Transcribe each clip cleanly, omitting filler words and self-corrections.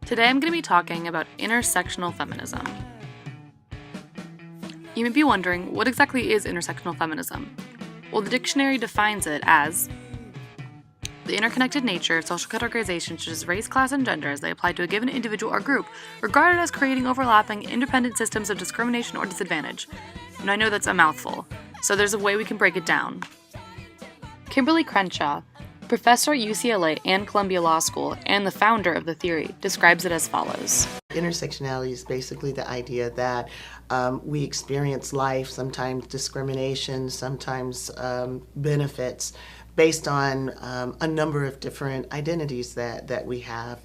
Today I'm going to be talking about intersectional feminism. You may be wondering, what exactly is intersectional feminism? Well, the dictionary defines it as the interconnected nature of social categorizations such as race, class, and gender as they apply to a given individual or group, regarded as creating overlapping, independent systems of discrimination or disadvantage. And I know that's a mouthful, so there's a way we can break it down. Kimberly Crenshaw, professor at UCLA and Columbia Law School, and the founder of the theory, describes it as follows. Intersectionality is basically the idea that we experience life, sometimes discrimination, sometimes benefits, based on a number of different identities that we have.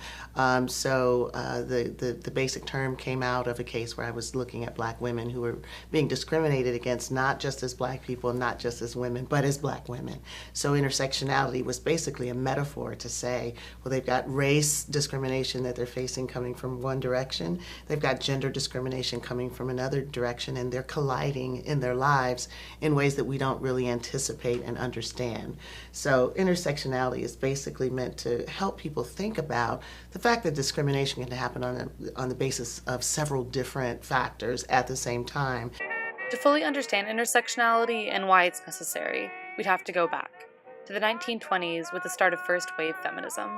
So the basic term came out of a case where I was looking at black women who were being discriminated against, not just as black people, not just as women, but as black women. So intersectionality was basically a metaphor to say, well, they've got race discrimination that they're facing coming from one direction, they've got gender discrimination coming from another direction, and they're colliding in their lives in ways that we don't really anticipate and understand. So intersectionality is basically meant to help people think about the fact that discrimination can happen on the basis of several different factors at the same time. To fully understand intersectionality and why it's necessary, we'd have to go back to the 1920s with the start of first wave feminism.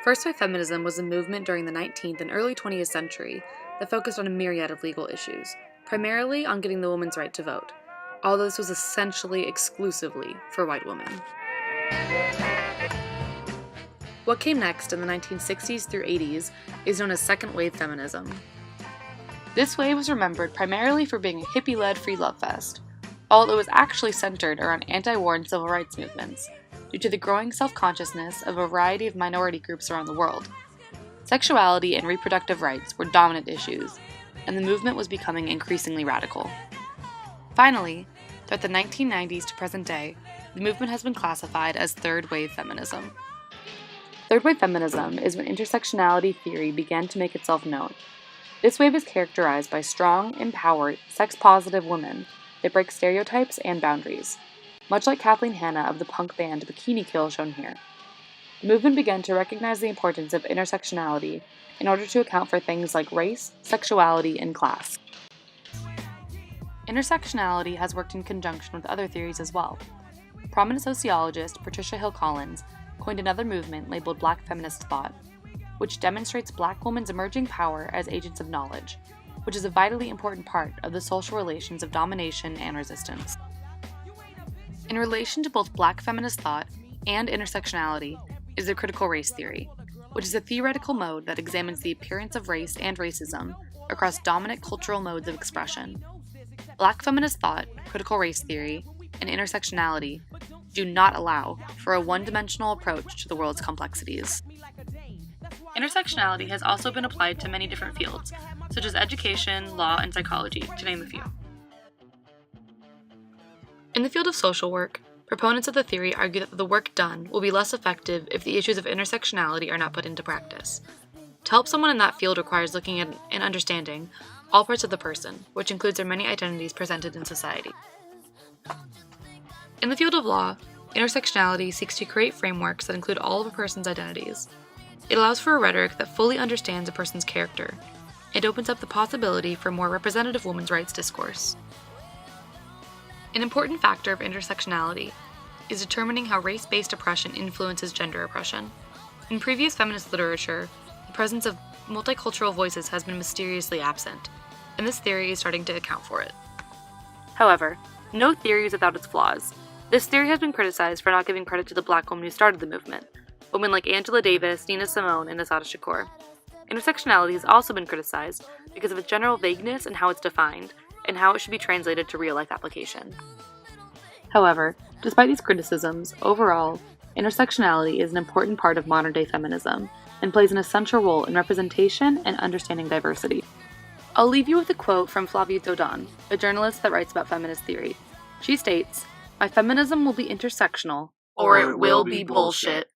First wave feminism was a movement during the 19th and early 20th century that focused on a myriad of legal issues, primarily on getting the woman's right to vote, although this was essentially exclusively for white women. What came next in the 1960s through 80s is known as second wave feminism. This wave was remembered primarily for being a hippie-led free love fest, although it was actually centered around anti-war and civil rights movements, due to the growing self-consciousness of a variety of minority groups around the world. Sexuality and reproductive rights were dominant issues, and the movement was becoming increasingly radical. Finally, throughout the 1990s to present day, the movement has been classified as third wave feminism. Third wave feminism is when intersectionality theory began to make itself known. This wave is characterized by strong, empowered, sex-positive women that break stereotypes and boundaries, much like Kathleen Hanna of the punk band Bikini Kill shown here. The movement began to recognize the importance of intersectionality in order to account for things like race, sexuality, and class. Intersectionality has worked in conjunction with other theories as well. Prominent sociologist Patricia Hill Collins coined another movement labeled Black feminist thought, which demonstrates black women's emerging power as agents of knowledge, which is a vitally important part of the social relations of domination and resistance. In relation to both black feminist thought and intersectionality is the critical race theory, which is a theoretical mode that examines the appearance of race and racism across dominant cultural modes of expression. Black feminist thought, critical race theory, and intersectionality do not allow for a one-dimensional approach to the world's complexities. Intersectionality has also been applied to many different fields, such as education, law, and psychology, to name a few. In the field of social work, proponents of the theory argue that the work done will be less effective if the issues of intersectionality are not put into practice. To help someone in that field requires looking at and understanding all parts of the person, which includes their many identities presented in society. In the field of law, intersectionality seeks to create frameworks that include all of a person's identities. It allows for a rhetoric that fully understands a person's character. It opens up the possibility for more representative women's rights discourse. An important factor of intersectionality is determining how race-based oppression influences gender oppression. In previous feminist literature, the presence of multicultural voices has been mysteriously absent, and this theory is starting to account for it. However, no theory is without its flaws. This theory has been criticized for not giving credit to the black women who started the movement, women like Angela Davis, Nina Simone, and Assata Shakur. Intersectionality has also been criticized because of its general vagueness and how it's defined, and how it should be translated to real-life application. However, despite these criticisms, overall, intersectionality is an important part of modern-day feminism and plays an essential role in representation and understanding diversity. I'll leave you with a quote from Flavia Dodon, a journalist that writes about feminist theory. She states, "My feminism will be intersectional, or it will be bullshit."